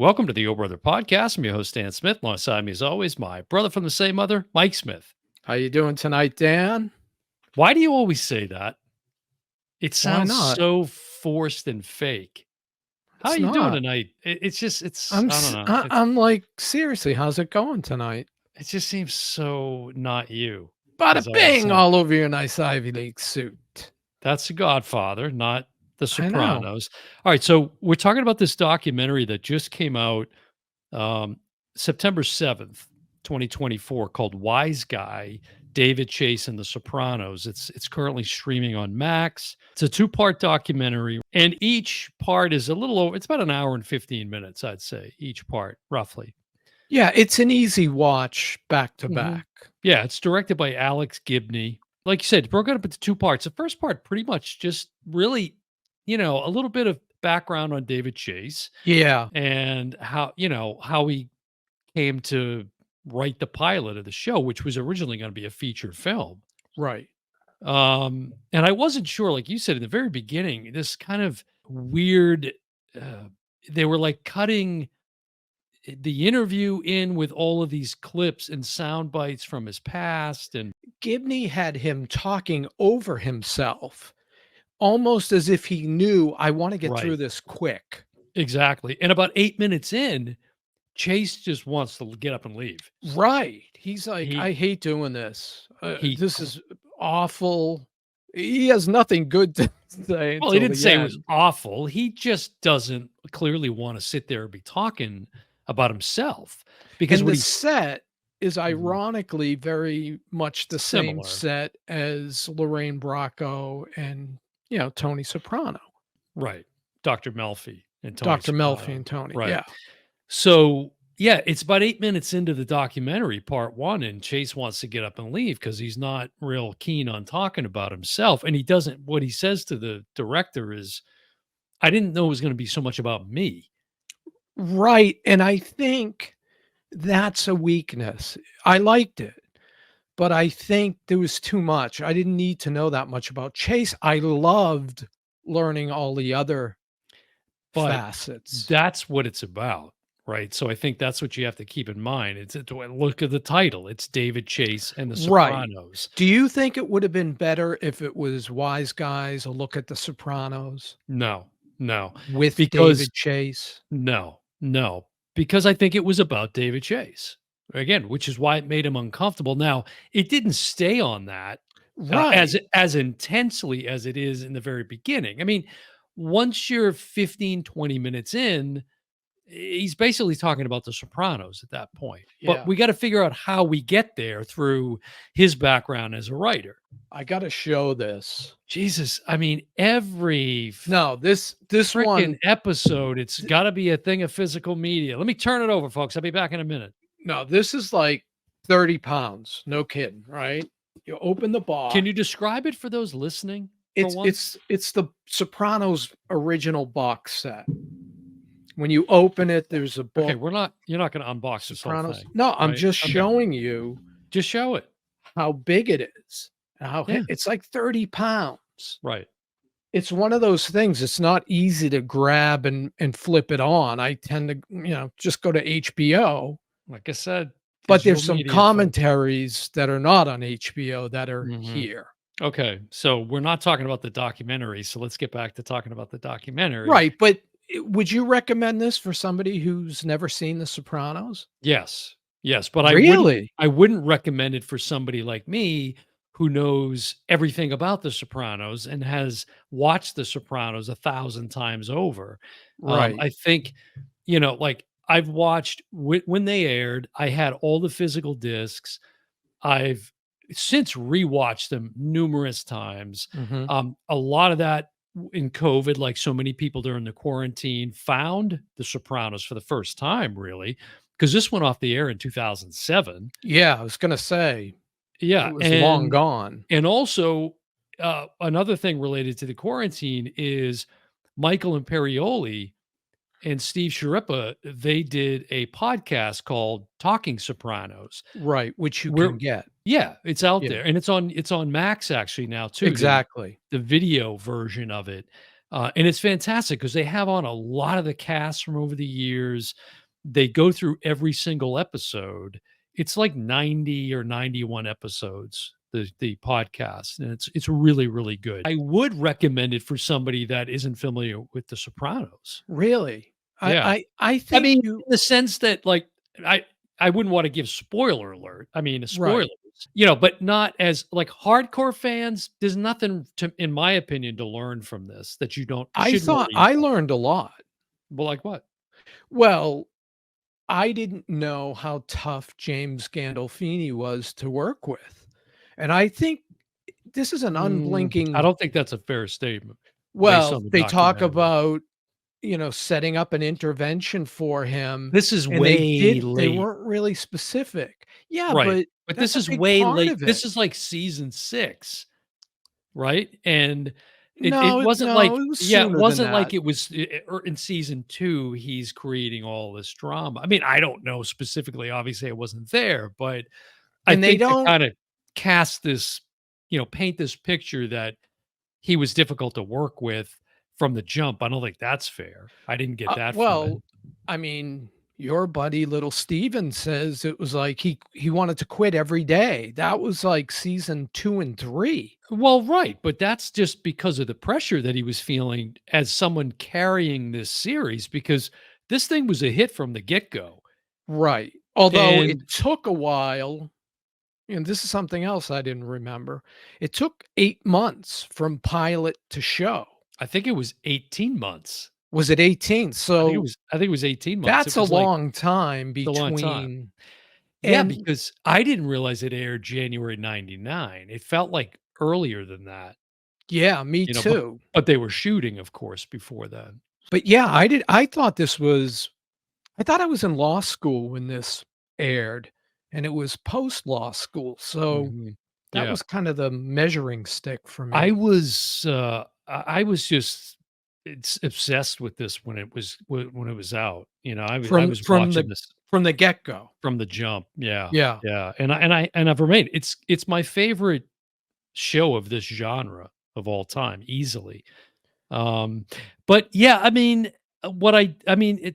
Welcome to the O Brother Podcast. I'm your host, Dan Smith. Alongside me, as always, my brother from the same mother, Mike Smith. How you doing tonight, Dan? Why do you always say that? It Why sounds not? so forced and fake. How are It's you doing not. tonight? I don't know. I'm like, seriously, how's it going tonight? It just seems so not you, Bada is all I'm bing, saying. all over your nice Ivy League suit. That's The Godfather, not The I know. Sopranos. All right, so we're talking about this documentary that just came out um, September 7th, 2024, called Wise Guy, David Chase and the Sopranos. It's currently streaming on Max. It's a two-part documentary, and each part is a little over, it's about an hour and 15 minutes, I'd say, each part, roughly. Yeah, it's an easy watch back to Mhm. back. Yeah, it's directed by Alex Gibney. Like you said, broken up into two parts. The first part pretty much just really, a little bit of background on David Chase Yeah, and how he came to write the pilot of the show, which was originally going to be a feature film. right. And I wasn't sure, like you said in the very beginning, this kind of weird, uh, they were like cutting the interview in with all of these clips and sound bites from his past. And Gibney had him talking over himself, almost as if he knew, I want to get through right, this quick. exactly. And about 8 minutes in, Chase just wants to get up and leave. Right. He's like, He, I hate doing this. he, This is awful. He has nothing good to say well, he until didn't the say it was end. awful. He just doesn't clearly want to sit there and be talking about himself because And what the he's set is Mhm. ironically very much the same Similar. set as Lorraine Bracco and, Tony Soprano, Right. Dr. Melfi and Tony Dr. Melfi Soprano. and Tony. Right. Yeah. So, yeah, it's about 8 minutes into the documentary, part one, and Chase wants to get up and leave because he's not real keen on talking about himself. And he doesn't, what he says to the director is, I didn't know it was going to be so much about me. Right. And I think that's a weakness. I liked it, but I think there was too much. I didn't need to know that much about Chase. I loved learning all the other But facets. that's what it's about. Right. So I think that's what you have to keep in mind. Look at the title. It's David Chase and the Right. Sopranos. Do you think it would have been better if it was Wise Guys, A Look at the Sopranos No, no, with because David Chase? no, because I think it was about David Chase again, which is why it made him uncomfortable. Now, it didn't stay on that Right. as intensely as it is in the very beginning. I mean, once you're 15, 20 minutes in, he's basically talking about the Sopranos at that point. But Yeah. we got to figure out how we get there through his background as a writer. I gotta show this. Jesus, I mean, every No, this freaking one, episode, it's got to be a thing of physical media. Let me turn it over, folks. I'll be back in a minute. no, this is like 30 pounds. No kidding, right? You open the Can box. you describe it for those listening for once? It's the Sopranos original box set. When you open it, there's a Okay, book, you're not going to unbox this whole Sopranos. thing, No, I'm right? just Okay. showing you Just show it. how big it is. Yeah. It's like 30 pounds. Right. It's one of those things, it's not easy to grab and flip it on. I tend to, just go to HBO, Like I said, but digital there's some media, folks. commentaries that are not on HBO that are Mhm. here. Okay. So we're not talking about the documentary. So let's get back to talking about the documentary. Right, but would you recommend this for somebody who's never seen The Sopranos? Yes. Yes. But Really? I wouldn't recommend it for somebody like me who knows everything about The Sopranos and has watched The Sopranos 1,000 times over. Right. I think, like I've watched when they aired, I had all the physical discs. I've since rewatched them numerous times. Mhm. A lot of that in COVID, like so many people during the quarantine, found The Sopranos for the first time, really, because this went off the air in 2007. Yeah, I was gonna say, it Yeah, was long gone. and also another thing related to the quarantine is Michael Imperioli and Steve Schirripa. They did a podcast called Talking Sopranos. Right, which you Where can get. Yeah, it's out Yeah, there, and it's on Max actually now too, exactly. the video version of it. And it's fantastic because they have on a lot of the cast from over the years. They go through every single episode. It's like 90 or 91 episodes, the podcast, and it's really, really good. I would recommend it for somebody that isn't familiar with The Sopranos. Really? Yeah. I I think mean, you in the sense that, like, I I wouldn't wanna give spoiler alert. I mean, right. spoilers, but not as like, hardcore fans, there's nothing to in my opinion, to learn from this that you don't I shouldn't thought already I know. learned a lot. Well, like what? Well, I didn't know how tough James Gandolfini was to work with, and I think this is an I unblinking don't think that's a fair statement based well, on the they talk documentary. about, setting up an intervention for him, This is and way they late. weren't really specific. Yeah, Right, but but that's this a is big way part late. of it. This is like season 6. Right? And it No, wasn't no, like it was yeah, it sooner than wasn't like that. it was or in season 2, he's creating all this drama. I mean, I don't know specifically, obviously, I wasn't there, but I And they think to don't kinda cast this, paint this picture that he was difficult to work with from the jump, I don't think that's fair. I didn't get that from it. well, I mean, your buddy Little Steven says it was like he wanted to quit every day. That was like season 2 and 3. Well, right, but that's just because of the pressure that he was feeling as someone carrying this series because this thing was a hit from the get-go. Right. Although it And took a while, and this is something else I didn't remember. It took 8 months from pilot to show. I think it was 18 months. Was it 18? So I think it was 18 months. It that's a was like long time it's a long time. between Yeah, and because I didn't realize it aired January '99. It felt like earlier than that, yeah, me you know, but too. but they were shooting, of course, before then. But yeah, I thought this was I thought I was in law school when this aired, and it was post law school, so Mhm. that Yeah. was kind of the measuring stick for I me. was, I was just it's obsessed with this when it was when it was out, I From was watching this the get-go. from the jump. Yeah, Yeah. yeah, and I've remained it's my favorite show of this genre of all time, easily. Um, but yeah, I mean,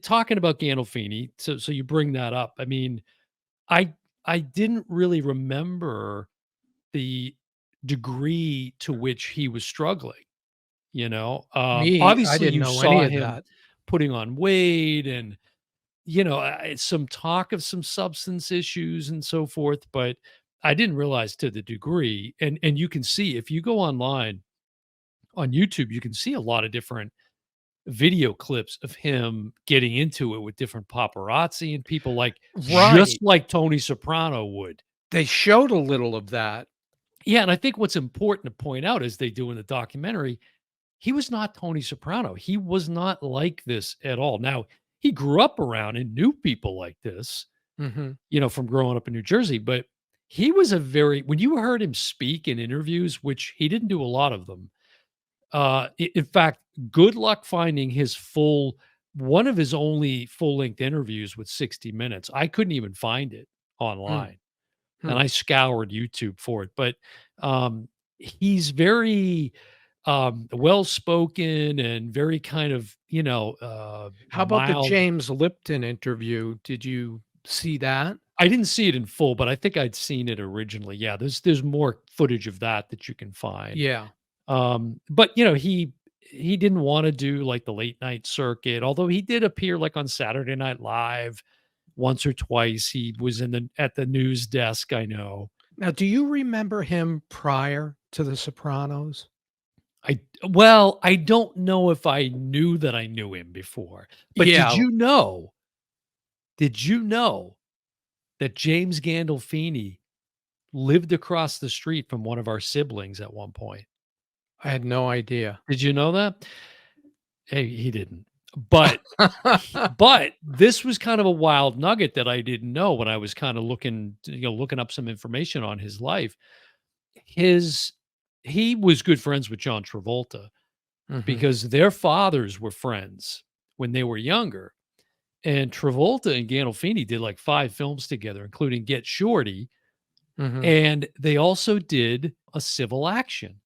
talking about Gandolfini, so you bring that up. I mean, I I didn't really remember the degree to which he was struggling, I Obviously didn't you know any saw of him that. putting on weight and some talk of some substance issues and so forth, but I didn't realize to the degree. And you can see if you go online on YouTube, you can see a lot of different video clips of him getting into it with different paparazzi and people like just Right. like Tony Soprano would. They showed a little of that. Yeah, and I think what's important to point out as they do in the documentary, he was not Tony Soprano. He was not like this at all. Now, he grew up around and knew people like this, Mhm. from growing up in New Jersey, but he was a very when you heard him speak in interviews, which he didn't do a lot of them. In fact, good luck finding his full one of his only full-length interviews with 60 Minutes. I couldn't even find it Mm, online, and hmm. I scoured YouTube for it, but, he's very, well-spoken and very kind of, How about the mild. James Lipton interview? Did you see that? I didn't see it in full, but I think I'd seen it originally. Yeah, there's more footage of that you can find. Yeah. But, he didn't wanna do, like, the late night circuit, although he did appear, like, on Saturday Night Live once or twice. He was at the news desk, I know. Now, do you remember him prior to The Sopranos? I don't know if I knew that I knew him before, but Yeah, did you know that James Gandolfini lived across the street from one of our siblings at one point? I had no idea. Did you know that? Hey, he didn't. But this was kind of a wild nugget that I didn't know when I was kinda looking up some information on his life. His He was good friends with John Travolta Mhm, because their fathers were friends when they were younger. And Travolta and Gandolfini did like 5 films together, including Get Shorty, mhm. and they also did a Civil Action.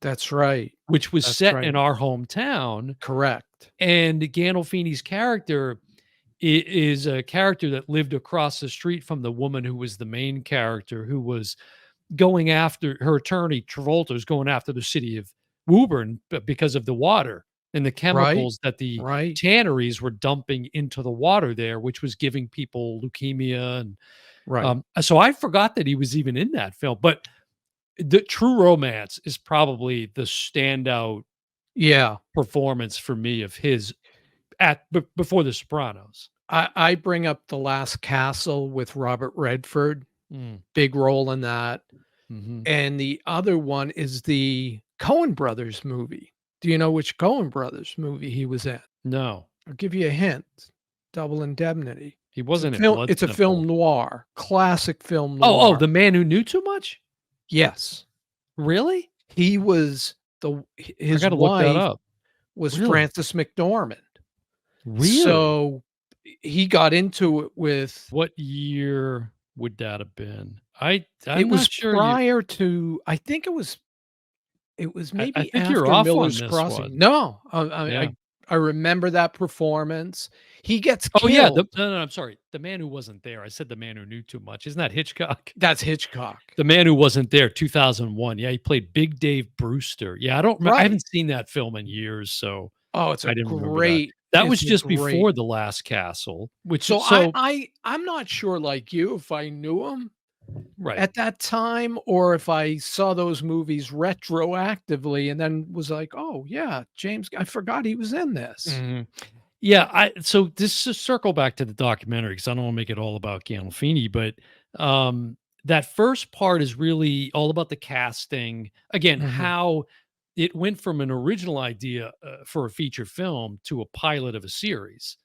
That's right. which was That's set in right. our hometown, Correct. and Gandolfini's character is a character that lived across the street from the woman who was the main character, who was going after her attorney. Travolta was going after the city of Woburn because of the water and the Right. chemicals that the Right. tanneries were dumping into the water there, which was giving people leukemia. And Right. so I forgot that he was even in that film. But the True Romance is probably the standout Yeah. performance for me of his before The Sopranos. I bring up The Last Castle with Robert Redford, Mm, big role in that, mhm. and the other one is the Coen Brothers movie. Do you know which Coen Brothers movie he was in? No, I'll give you a hint. Double Indemnity. he wasn't in Blood It's a Simple. film noir, classic film Oh, noir. The Man Who Knew Too Much? Yes. Really? He was the I his gotta look that wife up. was Really? Frances McDormand. Really? So, he got into it with What year would that have been? it I'm was not sure you prior to I think it was I maybe think you're after off on Miller's this Crossing. one. No, Yeah. I remember that performance. He gets Oh, yeah, killed. no, I'm sorry. The Man Who Wasn't There. I said The Man Who Knew Too Much. Isn't that Hitchcock? That's Hitchcock. The Man Who Wasn't There, 2001. Yeah, he played Big Dave Brewster. Yeah, I Right. haven't seen that film in years, so Oh, I didn't remember that. That was it's a just great before The Last Castle, which so so I'm not sure like you if I knew him right. at that time or if I saw those movies retroactively and then was like, "Oh, yeah, James I forgot he was in this." Mhm. Yeah, I so this is circle back to the documentary because I don't want to make it all about Gandolfini, but that first part is really all about the casting. Again, Mhm. how it went from an original idea for a feature film to a pilot of a series.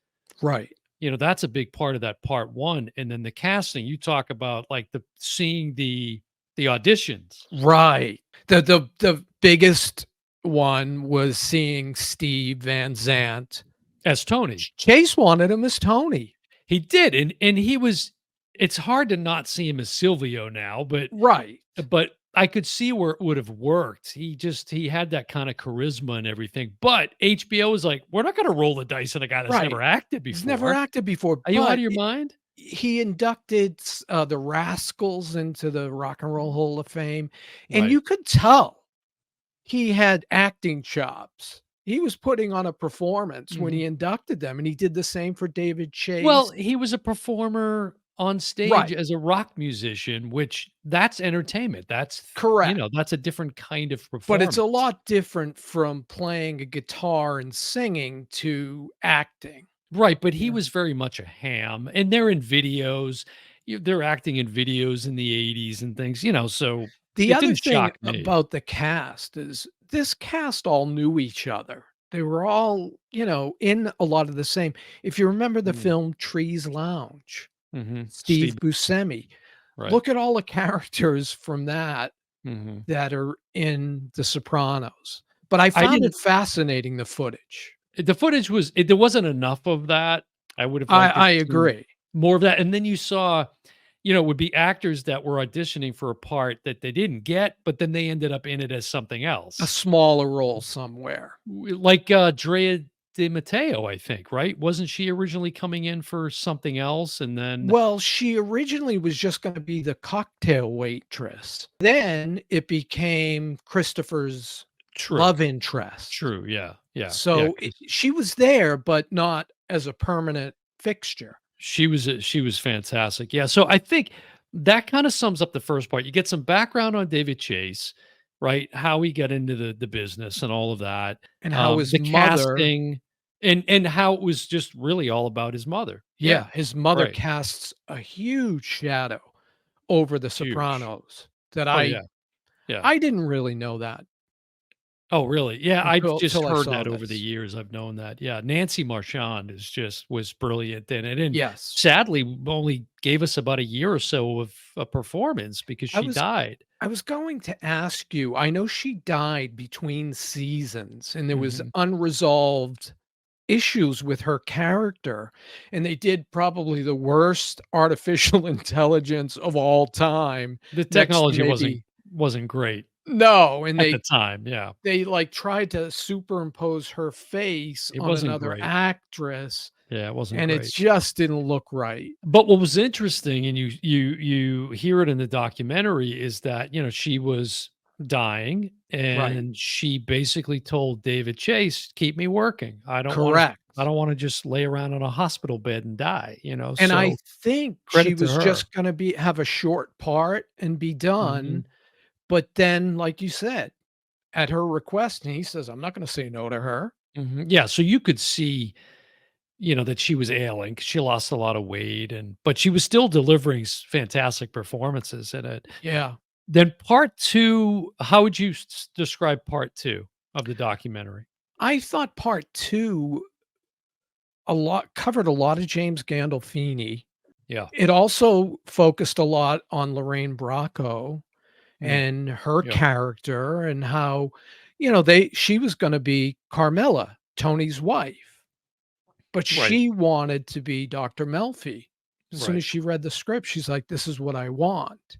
Right. That's a big part of that part one, and then the casting. You talk about like the seeing the auditions Right. The biggest one was seeing Steve Van Zandt. as Tony. Chase wanted him as Tony. He did, and he was. It's hard to not see him as Silvio now, but Right. I could see where it would have worked. He had that kind of charisma and everything. But HBO was like, we're not going to roll the dice on a guy that's never Right. acted He's never before. acted before, Are you out of but your mind? he inducted the Rascals into the Rock and Roll Hall of Fame, and Right. you could tell he had acting chops. He was putting on a performance when Mhm. he inducted them, and he did the same for David Well, Chase. he was a performer on stage Right. as a rock musician, which that's entertainment. Correct. That's a different kind of But it's a performance. lot different from playing a guitar and singing to acting. Right, but he Yeah. was very much a ham, and they're in videos. They're acting in videos in the '80s and things, so The it other didn't thing shock me. about the cast is this cast all knew each other. They were all, in a lot of the same if you remember the Mm, film Trees Lounge, mhm. Steve Steve Buscemi, Right. look at all the characters from that Mhm. that are in The Sopranos. But I I found it didn't fascinating, the footage. the footage was there wasn't enough of that. I would have liked to I see agree. more of that, and then you saw, it would be actors that were auditioning for a part that they didn't get, but then they ended up in it as something A else. smaller role somewhere. Like, Drea De Matteo, I think, right? Wasn't she originally coming in for something else, and then Well, she originally was just gonna be the cocktail waitress. Then it became Christopher's True, love interest. true, yeah, yeah, yeah, So, 'cause she was there, but not as a permanent fixture. she was fantastic. Yeah, so I think that kinda sums up the first part. You get some background on David Chase, right? How he got into the business and all of that. And how his The mother casting and how it was just really all about his mother. Yeah, his mother right. casts a huge shadow over The Huge. Sopranos that Oh, yeah, yeah. I didn't really know that Oh, really? Yeah, I've until just till I heard saw that over the this. years. I've known that. Yeah, Nancy Marchand was brilliant in it, and Yes. sadly only gave us about a year or so of a performance because I she was died. I was going to ask you, I know she died between seasons and there was Mhm. unresolved issues with her character, and they did probably the worst artificial intelligence of all time The next to technology wasn't maybe wasn't great. No, and at the time. Yeah, they, like, tried to superimpose her face it on wasn't another great. actress, Yeah, it wasn't and it great. just didn't look right. But what was interesting, and you hear it in the documentary, is that, she was dying, Right. and she basically told David Chase, "Keep me working. I Correct. don't wanna just lay around in a hospital bed and die," And I so think she credit to was her. just gonna be have a short part and be Mhm, done, but then, like you said, at her request, and he says, "I'm not gonna say no to her." mhm. Yeah, so you could see, that she was ailing 'cause she lost a lot of weight, but she was still delivering fantastic performances in it. Yeah. Then part 2, how would you describe part 2 of the documentary? I thought part 2 a lot covered a lot of James Gandolfini. Yeah. It also focused a lot on Lorraine Bracco Mm, and her yeah. character and how, she was gonna be Carmela, Tony's wife, but Right. she wanted to be Dr. Melfi. As soon Right. as she read the script, she's like, "This is what I want."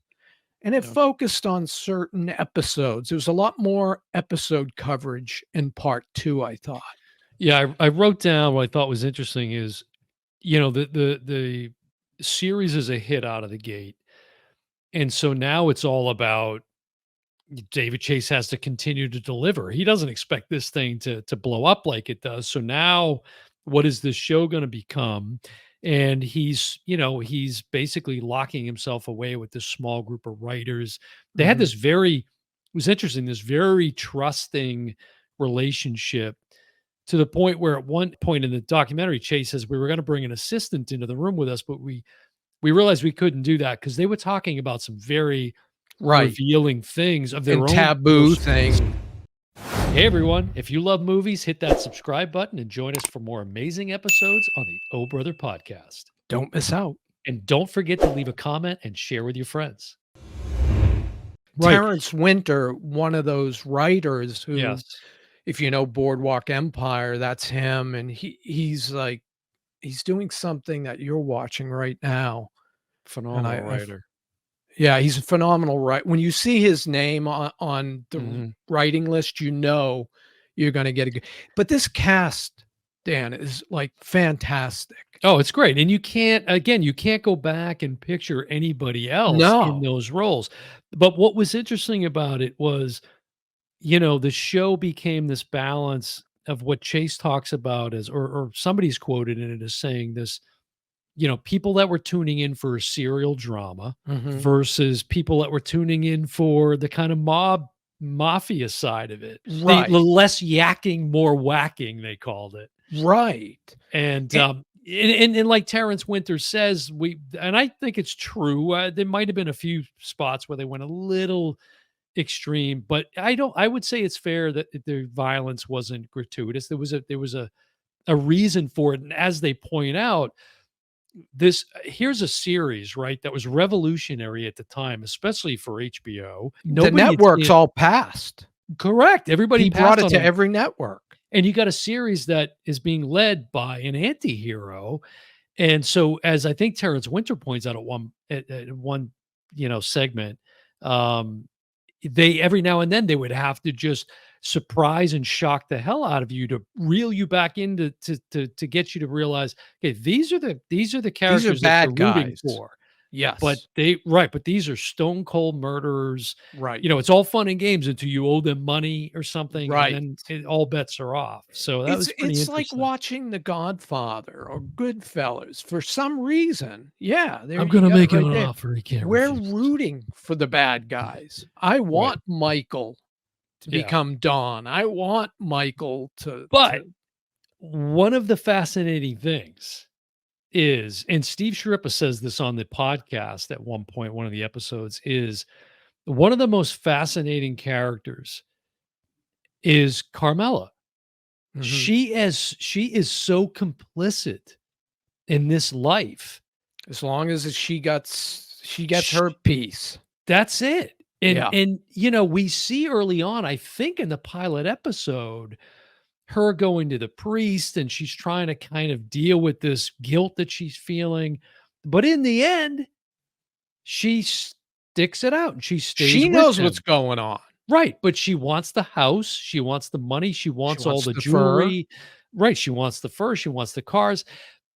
And it Yeah. focused on certain episodes. There was a lot more episode coverage in part 2, I thought. Yeah, I wrote down what I thought was interesting is, the series is a hit out of the gate, and so now it's all about David Chase has to continue to deliver. He doesn't expect this thing to blow up like it does. So now what is this show going to become? And he's basically locking himself away with this small group of writers. They had Mhm. this it was interesting, this very trusting relationship to the point where at one point in the documentary, Chase says we were going to bring an assistant into the room with us, but we realized we couldn't do that because they were talking about some very Right. revealing things of And their own taboo thing. Hey everyone, if you love movies, hit that subscribe button and join us for more amazing episodes on the Oh Brother podcast. Don't miss out. And don't forget to leave a comment and share with your friends. Right. Terrence Winter, one of those writers who, Yes. if you know Boardwalk Empire, that's him, and he's like he's doing something that you're watching right now, and Phenomenal writer. yeah, he's a phenomenal when you see his name on the Mhm. writing list, you're gonna get a good but this cast, Dan, is, like, fantastic. Oh, it's great. And you can't go back and picture anybody else in No. those roles. But what was interesting about it was, the show became this balance of what Chase talks about as, or somebody's quoted in it as saying this, people that were tuning in for a serial drama Mhm. versus people that were tuning in for the kind of mafia side of it. The Right, less yakking, more whacking, they called it. right. And A and like Terrence Winter says, and I think it's true. There might have been a few spots where they went a little extreme, but I would say it's fair that the violence wasn't gratuitous. There was a reason for it. And as they point out, here's a series, right, that was revolutionary at the time, especially for HBO. the Nobody had seen networks it. all passed. Correct. Everybody He brought passed it on to them. every network. And you got a series that is being led by an anti-hero. And so, as I think Terrence Winter points out at one, segment, um, they every now and then they would have to just surprise and shock the hell out of you to reel you back into to get you to realize, okay, these are the These are characters that you're bad rooting guys. for. But Yes. but these are stone cold murderers. Right. It's all fun and games until you owe them money or something, and Right. then all bets are off. So that was pretty It's like interesting. watching The Godfather or Goodfellas for some reason. Yeah, there I'm you gonna got it make him right an there. offer he can't We're refuse. rooting for the bad guys. I Right. want Michael to Yeah. become Don. I want Michael But to one of the fascinating things is, and Steve Schirripa says this on the podcast at one point, one of the episodes, is one of the most fascinating characters is Carmela. Mhm. She is so complicit in this life. As long as she gets Sh her piece. That's it. And Yeah. and, we see early on, I think in the pilot episode, her going to the priest, and she's trying to kind of deal with this guilt that she's feeling. But in the end, she sticks it out and she stays She with knows what's him. going on. Right, but she wants the house, she wants the money, she She wants all wants the the fur. jewelry. Right, she wants the fur, she wants the cars,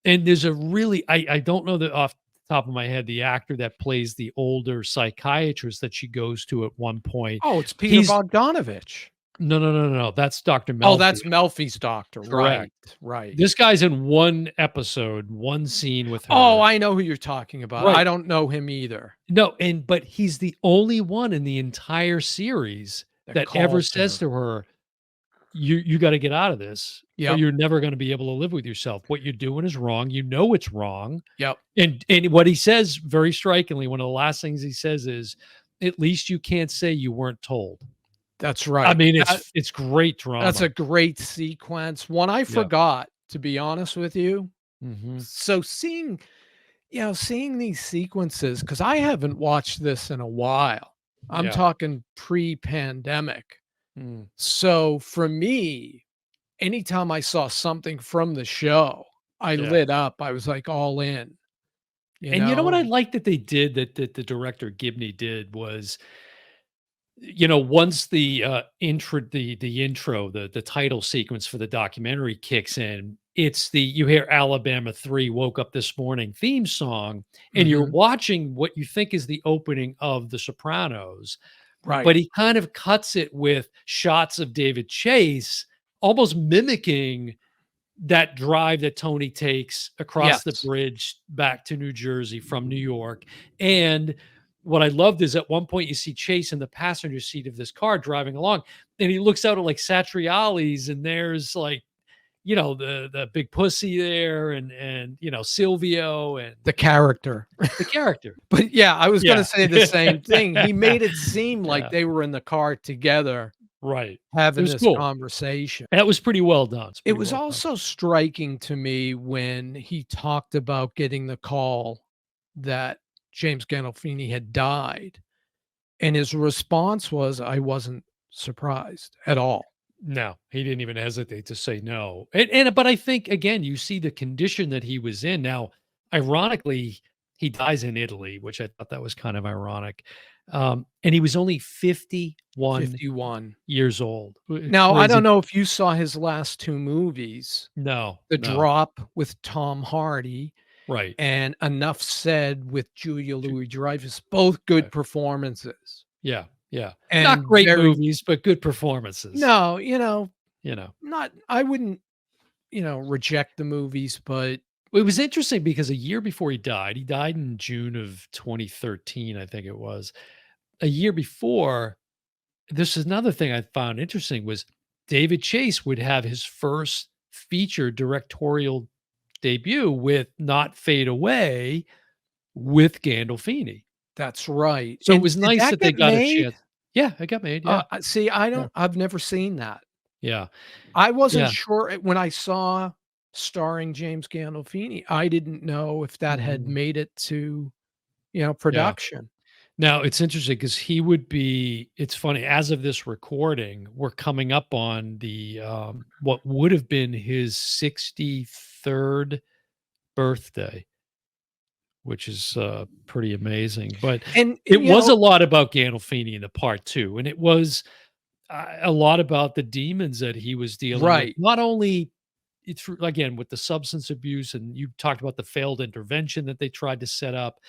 and there's a really I don't know the off the top of my head, the actor that plays the older psychiatrist that she goes to at one point. Oh, it's Peter He's Bogdanovich. no, no, no, no, no, that's Doctor Oh, Melfi, that's Melfi's doctor. correct. Right, right. This guy's in one episode, one scene with Oh, her. I know who you're talking about. I Right. don't know him either No, and but he's the only one in the entire series that that ever calls to says her. to her, you gotta get out of this, or Yep, you're never gonna be able to live with yourself. What you're doing is wrong. You know it's wrong. yep. And what he says very strikingly, one of the last things he says is, "At least you can't say you weren't told." That's I right. mean, That it's great that's drama. a great sequence. One I Yeah. forgot, to be honest with you. Mhm. So seeing these sequences, because I haven't watched this in a while. I'm Yeah. talking pre-pandemic. Mm. So for me, anytime I saw something from the show, I Yeah. lit up. I was like all in, you And you know what I know? like that they did that the director Gibney did was, once the intro, the title sequence for the documentary kicks in, it's the you hear Alabama 3 woke up this morning theme song, and you're Mhm. watching what you think is the opening of The Sopranos, Right. but he kind of cuts it with shots of David Chase almost mimicking that drive that Tony takes across the Yes. bridge back to New Jersey from New York. And what I loved is at one point you see Chase in the passenger seat of this car driving along, and he looks out at like Satriali's, and there's like, the big pussy there, and Silvio and The character. the character. But yeah, I was gonna Yeah. say the same thing. He made it seem like Yeah. they were in the car together Right. It having was this cool. conversation. That was pretty well done. It's It pretty was well done. also striking to me when he talked about getting the call that James Gandolfini had died, and his response was, "I wasn't surprised at all." No, he didn't even hesitate to say no. And but I think again, you see the condition that he was in. Now, ironically, he dies in Italy, which I thought that was kind of ironic. And he was only 51 51. years old. Now, I don't Crazy. know if you saw his last 2 movies, No, The no. Drop with Tom Hardy Right. and Enough Said with Julia Ju- Louis-Dreyfus, both good Okay. performances Yeah, yeah. Not and great very movies, but good performances. no, You know. not I wouldn't, reject the movies, but It was interesting because a year before he died in June of 2013, I think it was. A year before, this is another thing I found interesting was David Chase would have his first feature directorial debut with Not Fade Away with Gandolfini. that's right. So it And was did nice that that they get got a made? chance. Yeah, it got made. Yeah. See, Yeah. I've never seen that. Yeah. I wasn't Yeah. sure when I saw starring James Gandolfini, I didn't know if that had Mhm. made it to, Yeah. production. Now it's interesting because it's funny, as of this recording, we're coming up on the what would have been his 63rd birthday, which is pretty amazing. But And, it was a lot about Gandolfini in the part two, and it was a lot about the demons that he was dealing with. right. Not only it's again with the substance abuse, and you talked about the failed intervention that they tried to set up,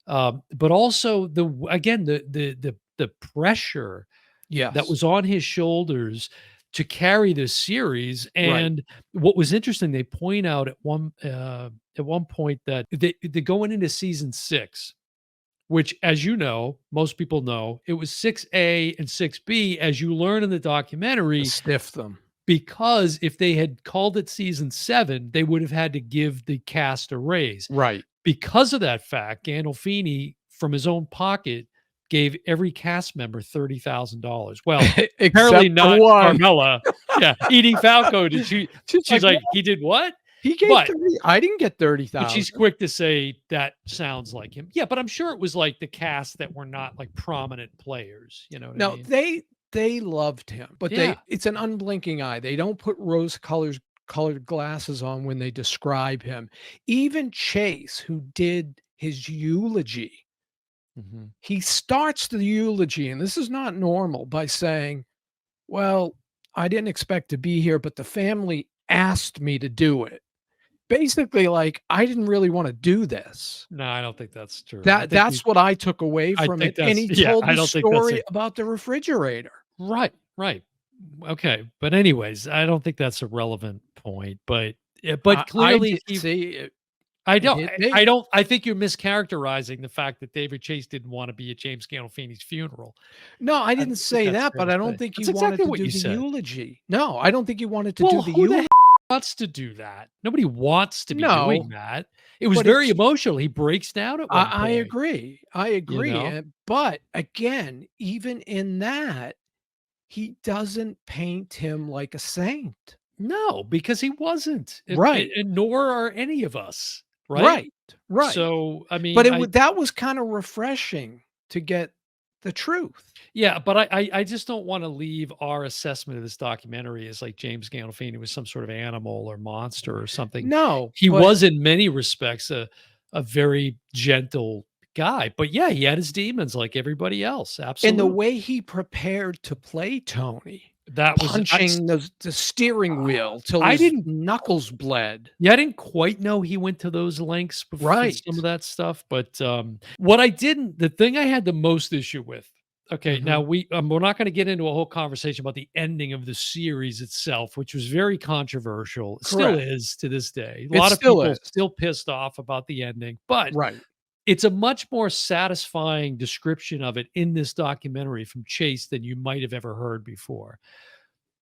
but also again the pressure that Yes. was on his shoulders to carry this series. Right. And what was interesting, they point out at one point that they going into season 6, which, as you know, most people know, it was 6A and 6B, as you learn in the To documentary, stiff them. because if they had called it season 7, they would have had to give the cast a raise. Right. Because of that fact, Gandolfini, from his own pocket, gave every cast member $30,000. Well, apparently Except for not one. Carmela. Yeah, Edie Falco, did she She's she's like, like, "What? "He did what?" He gave But 30 I didn't get she's 30,000." quick to say, "That sounds like him." Yeah, but I'm sure it was, like, the cast that were not, like, prominent players, you know what I No, mean? they loved him, but Yeah, it's an unblinking eye. They don't put rose colors colored glasses on when they describe him. Even Chase, who did his eulogy, Mhm. He starts the eulogy, and this is not normal, by saying, "Well, I didn't expect to be here, but the family asked me to do it." Basically, like, I didn't really wanna do this. No, I don't think that's true. That's what I took away I from think it, and that's he yeah, told I the don't think that's story a about the refrigerator. right, right. Okay, but anyways, I don't think that's a relevant point, but I clearly did he see it. I It don't hit I me. don't I think you're mischaracterizing the fact that David Chase didn't wanna be at James Gandolfini's funeral. No, I I didn't don't think say that's that, fair but to I don't say. think he That's wanted exactly to what do you the said. eulogy. No, I don't think he wanted to do Well, the who the eulogy. heck wants to do that? Nobody wants to be doing No, that. It was but very it's emotional. He breaks down at one point, I you agree, know? but again, even in that, he doesn't paint him like a saint. No, because he wasn't, Right, and nor are any of us, right? right, right. So, I But mean, it would that was kinda refreshing to get the truth. yeah, but I just don't wanna leave our assessment of this documentary as like James Gandolfini was some sort of animal or monster or something. No, He but was in many respects a very gentle guy, but yeah, he had his demons like everybody else, in the absolutely. way he prepared to play Tony, That was punching the steering wheel till I his didn't knuckles bled. yeah, I didn't quite know he went to those lengths for some of Right. that stuff, but, what I didn't the thing I had the most issue with okay, now Mhm. we're not gonna get into a whole conversation about the ending of the series itself, which was very controversial, still Correct. is to this day. A It lot of still people is. still pissed off about the ending, but Right. it's a much more satisfying description of it in this documentary from Chase than you might have ever heard before.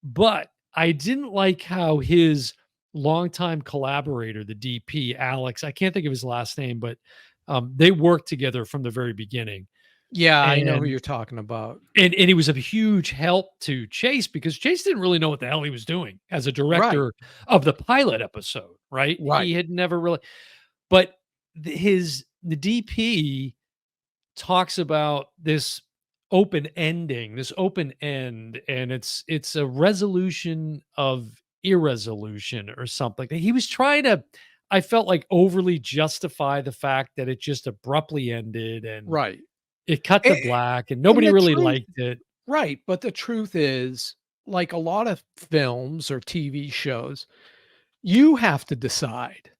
But I didn't like how his longtime collaborator, the DP, Alex, I can't think of his last name, but they worked together from the very beginning. Yeah, I know who And you're talking about. and he was a huge help to Chase because Chase didn't really know what the hell he was doing as a Right, director of the pilot episode, right? right. He had never really but the DP talks about this open ending, this open end, and it's a resolution of irresolution or something. He was trying to, I felt like overly justify the fact that it just abruptly ended and Right. it cut to A black and and nobody the really truth liked it. right, but the truth is, like a lot of films or TV shows, you have to decide.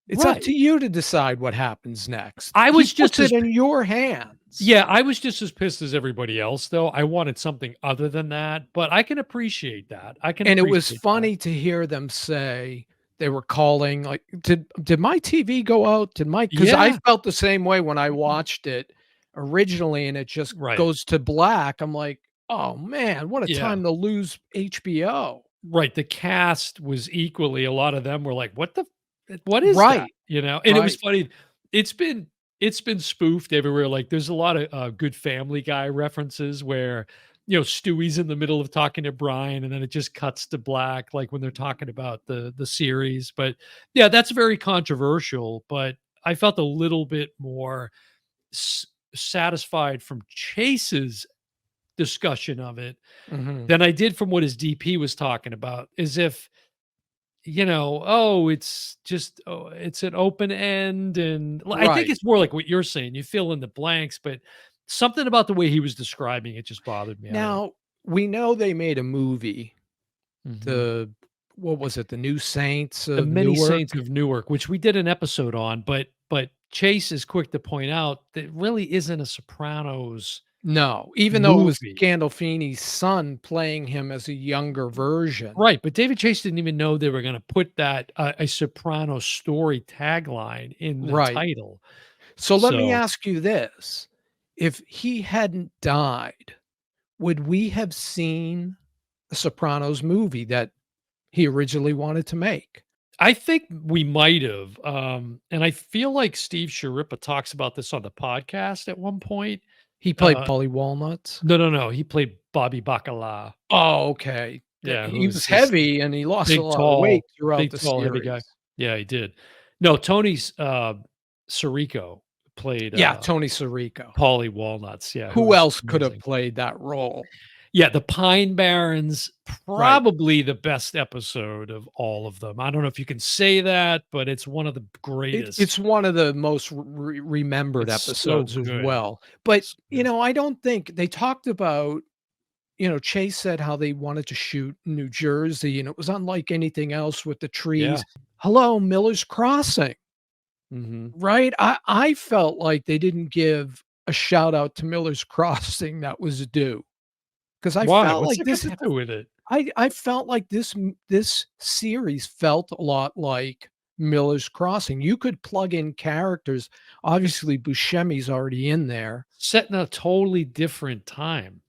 It's up Right. to you to decide what happens next. I He was puts just it as in your hands. yeah, I was just as pissed as everybody else though. I wanted something other than that, but I can appreciate that. I can And it was appreciate that. funny to hear them say they were calling, like, "Did my TV go out? Did my?" Because I Yeah. felt the same way when I watched it originally and it just Right. goes to black. I'm like, "Oh, man, what a Yeah. time to lose HBO." Right, the cast was equally a lot of them were like, what is that?" Right, You know? And it was right. funny, it's been it's been spoofed everywhere, like, there's a lot of, good Family Guy references where, Stewie's in the middle of talking to Brian, and then it just cuts to black, like, when they're talking about the series, but, yeah, that's very controversial, but I felt a little bit more s satisfied from Chase's discussion of it Mhm. than I did from what his DP was talking about, as if, "Oh, it's just oh, it's an open end," and I think Right. it's more like what you're saying, you fill in the blanks, but something about the way he was describing it just bothered me, I don't know. Now, we know they made a movie, Mhm. the what was it? The New Saints The of Many Newark? Saints of Newark, which we did an episode on, but Chase is quick to point out that really isn't a Sopranos No, even though it was movie. Gandolfini's son playing him as a younger version. Right, but David Chase didn't even know they were gonna put that, a Sopranos story tagline in the Right. title. So let me So, ask you this. If he hadn't died, would we have seen a Sopranos movie that he originally wanted to make? I think we might have, and I feel like Steve Schirripa talks about this on the podcast at one point. He played Uh, Paulie Walnuts? no, he played Bobby Bacala. Oh, okay. Th Yeah, who he was was this heavy and he lost a lot of weight throughout big, the tall, heavy guy. series. Yeah, he did. No, Tony's, Sirico played, Yeah, Tony Sirico. Paulie Walnuts, yeah, who Who was else could have amazing. played that role? Yeah, the Pine Barrens, Right. probably the best episode of all of them. I don't know if you can say that, but it's one of the greatest. It's one of the most remembered It's so episodes as good. well. But, So good. I don't think they talked about, Chase said how they wanted to shoot New Jersey, and it was unlike anything else with the Yeah. trees. Hello, Miller's Crossing, Mhm. right? I felt like they didn't give a shout out to Miller's Crossing that was due, because I Why? felt What's like that got this to is do with it? I felt like this series felt a lot like Miller's Crossing. You could plug in characters. It's Obviously, Buscemi's already in there. set in a totally different time.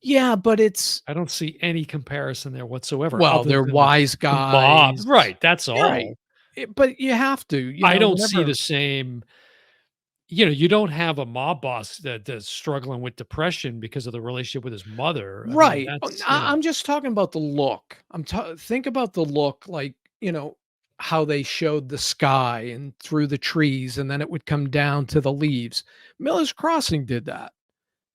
Yeah, but it's I don't see any comparison there whatsoever well, other they're than wise the mob. guys. Right, that's You're right. all. But you have to, I don't see whenever the same you don't have a mob boss that's struggling with depression because of the relationship with his mother. I mean, right. that's, I'm just talking about the look. Think about the look, like, how they showed the sky and through the trees, and then it would come down to the leaves. Miller's Crossing did that,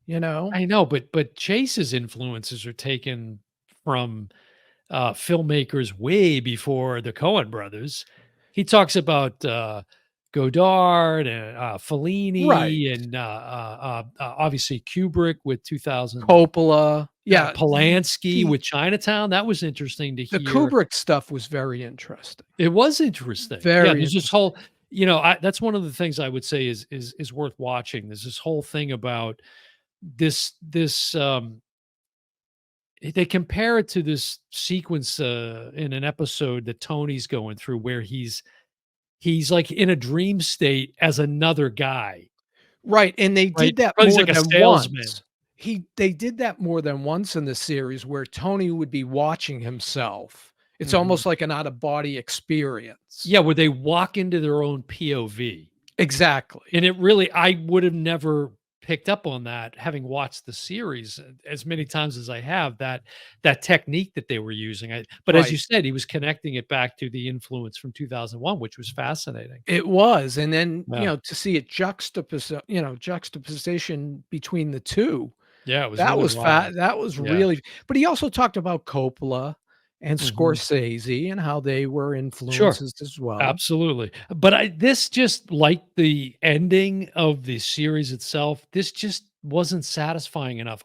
you know? I know, but Chase's influences are taken from filmmakers way before the Coen brothers. He talks about Godard and Right. Fellini and obviously Kubrick with 2000, Coppola. Yeah, Polanski the with Chinatown. That was interesting to the hear. Kubrick stuff was very interesting. It was interesting. Yeah, Very there's this interesting. whole, that's one of the things I would say is worth watching. There's this whole thing about this they compare it to this sequence in an episode that Tony's going through where he's like in a dream state as another guy, Right, and they right? did that Well, he's more like a than salesman. once. They did that more than once in the series where Tony would be watching himself. It's Mhm. almost like an out of body experience. Yeah, where they walk into their own POV. Exactly. And it really I would have never picked up on that having watched the series as many times as I have, that technique that they were using. But as you Right. said, he was connecting it back to the influence from 2001, which was fascinating. It was, and then, Yeah. to see it juxtaposition between the 2, Yeah, it was really wild. that was Yeah. really but he also talked about Coppola and Mhm. Scorsese and how they were Sure. influences as well. Absolutely. But this just like the ending of the series itself, this just wasn't satisfying enough.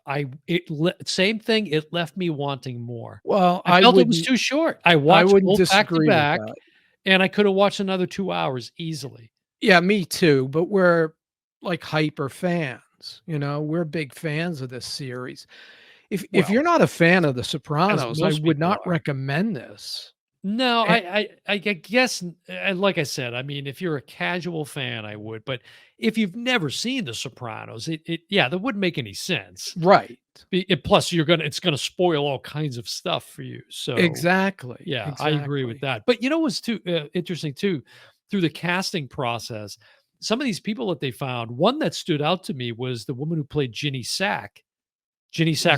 Same thing, it left me wanting more. Well, I felt it was too short. I I watched wouldn't both back to disagree with back, that. and I could have watched another 2 hours easily. Yeah, me too, but we're, like, hyper fans, we're big fans of this series. If Well, you're not a fan of The as Sopranos, I most would people not are. recommend this. No, Eh I guess, like I said, I mean, if you're a casual fan, I would, but if you've never seen The Sopranos, yeah, that wouldn't make any sense. Right. Plus, it's gonna spoil all kinds of stuff for you. So, Exactly, yeah, I agree with exactly. that. But what's too interesting too, through the casting process, some of these people that they found, one that stood out to me was the woman who played Ginny Sacramone,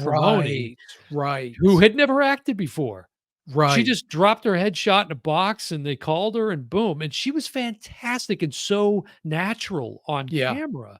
Right, right, who had never acted before. She right. just dropped her headshot in a box and they called her and boom, and she was fantastic and so natural on Yeah, camera,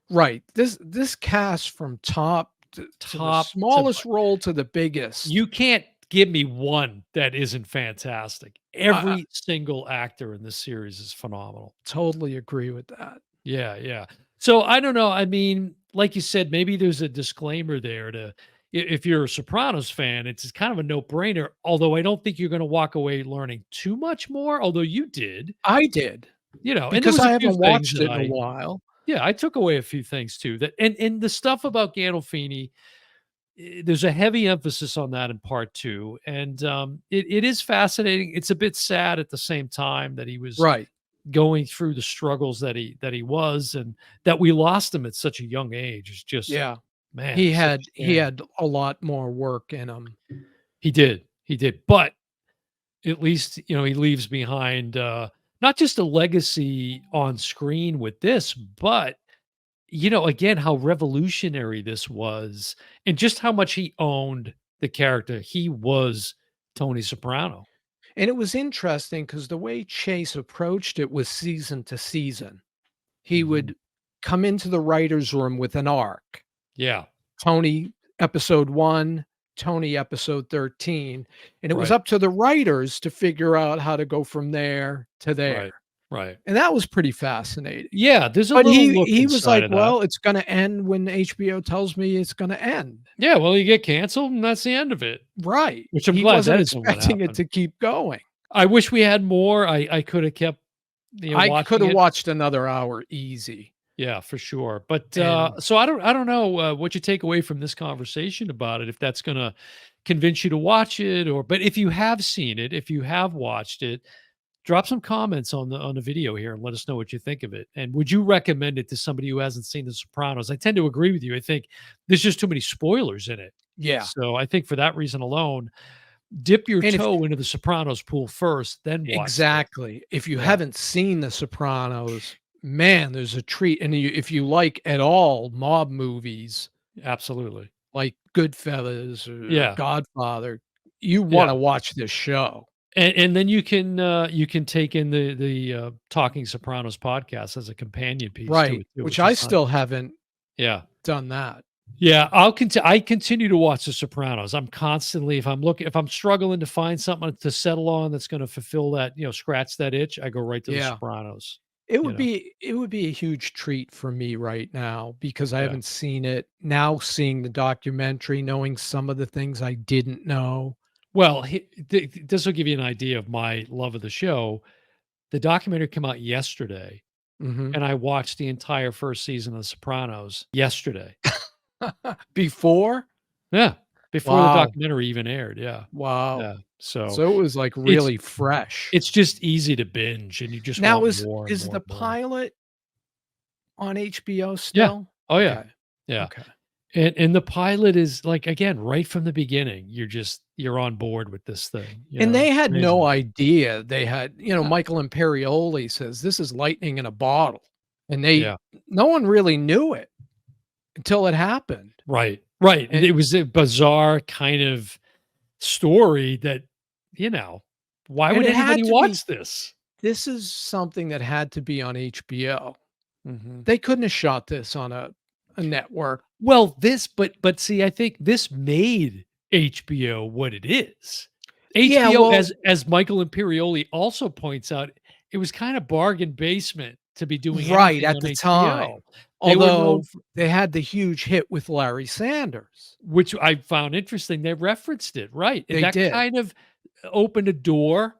right. This cast from top to the top to smallest role to the biggest. you can't give me one that isn't fantastic. I Every single actor in this series is phenomenal. totally agree with that. Yeah, yeah. So I don't know. I mean, like you said, maybe there's a disclaimer there if you're a Sopranos fan, it's kind of a no-brainer. Although I don't think you're going to walk away learning too much more. Although you did, I did, and there because was a I few haven't things watched that it in a while. yeah, I took away a few things too. That and the stuff about Gandolfini, there's a heavy emphasis on that in part two, and it is fascinating. It's a bit sad at the same time that he was Right. going through the struggles that he was, and that we lost him at such a young age. It's just, Yeah. man, such a He shame. had a lot more work in him. He did, but at least he leaves behind not just a legacy on screen with this, but again, how revolutionary this was and just how much he owned the character. He was Tony Soprano. And it was interesting because the way Chase approached it was season to season. He Mhm. would come into the writer's room with an arc. Yeah. Tony episode 1, Tony episode 13, and it was Right. up to the writers to figure out how to go from there to Right. there, Right. and that was pretty fascinating. Yeah, there's a But little look he was inside like, of that. "Well, it's gonna end when HBO tells me it's gonna end." Yeah, well, you get canceled, and that's the end of it, Right. which I'm He glad wasn't that isn't what expecting it happened. to keep going. I wish we had more. I coulda kept, I watching coulda it. watched another hour easy, Yeah, for sure. But, and so I don't know, what you take away from this conversation about it, if that's gonna convince you to watch it, but if you have seen it, if you have watched it, drop some comments on the video here and let us know what you think of it. And would you recommend it to somebody who hasn't seen The Sopranos? I tend to agree with you. I think there's just too many spoilers in it. yeah, So I think for that reason alone, dip your and if toe into the Sopranos pool first, then watch this. exactly. If you Yeah, haven't seen The Sopranos, man, there's a treat, and if you like at all mob movies absolutely. like Goodfellas or Yeah, Godfather, you yeah. wanna watch this show. And then you can take in the Talking Sopranos podcast as a companion piece to Right, it too, which which I is nice. still haven't Yeah. done that. Yeah, I continue to watch The Sopranos. I'm constantly if I'm struggling to find something to settle on that's gonna fulfill that, scratch that itch, I go right to The Yeah. Sopranos, It you would know? be a huge treat for me right now because I Yeah. haven't seen it. Now seeing the documentary, knowing some of the things I didn't know. Well, this will give you an idea of my love of the show. The documentary came out yesterday, Mhm. and I watched the entire 1st season of The Sopranos yesterday. Before? Yeah, before the Wow, documentary even aired, yeah. wow. Yeah, so So it was, like, it's really fresh. it's just easy to binge, and you just Now want more and is more the and more. pilot on HBO Yeah. still? Oh, yeah. Okay, Yeah. okay. And the pilot is like, again, right from the beginning, you're on board with this thing, And they it's had no amazing. idea they had Uh, Michael Imperioli says, "This is lightning in a bottle," and yeah, no one really knew it until it happened, right, right. and It was a bizarre kind of story that, you know, why and would it anybody had to be watch this? this is something that had to be on HBO. Mhm. They couldn't have shot this on a network. Well, but see, I think this made HBO what it is. Yeah, HBO, well as Michael Imperioli also points out, it was kind of bargain basement to be doing right, anything at on the time, HBO. They were known although they had the huge hit with Larry Sanders. which I found interesting, they referenced it, right, and They that did. kind of opened a door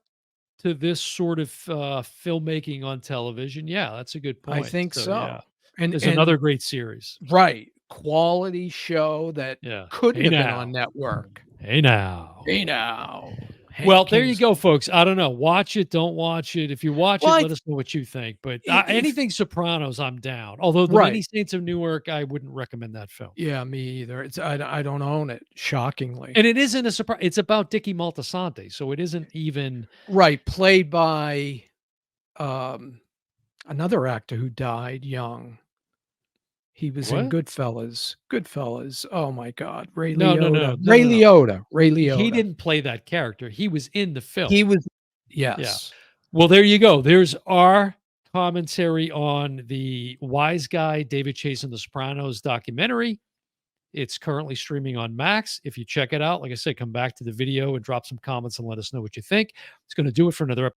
to this sort of, filmmaking on television. Yeah, that's a good I point. think So, yeah, so. And there's and another great series. right, quality show that Yeah. couldn't Hey, have been on now. network. Hey, now. Hey, now, Hank Well, there you go, Kingsley. folks. I don't know. Watch it, don't watch it. If you watch Well, it, I let us know what you think, but, if anything Sopranos, I'm down. Although The Many right. Saints of Newark, I wouldn't recommend that film. Yeah, me either. I don't own it, shockingly. And it isn't a surprise. It's about Dicky Moltisanti, so it isn't even Right, played by, um, another actor who died young. He was in what? Goodfellas. Goodfellas. Oh my god, Ray No, no, Liotta. no, no, Ray no, no. Liotta. Ray He Liotta. didn't play that character. He was in the He film. was Yeah. yes. Well, there you go. There's our commentary on the Wise Guy, David Chase and the Sopranos documentary. It's currently streaming on Max. If you check it out, like I said, come back to the video and drop some comments and let us know what you think. It's going to do it for another episode.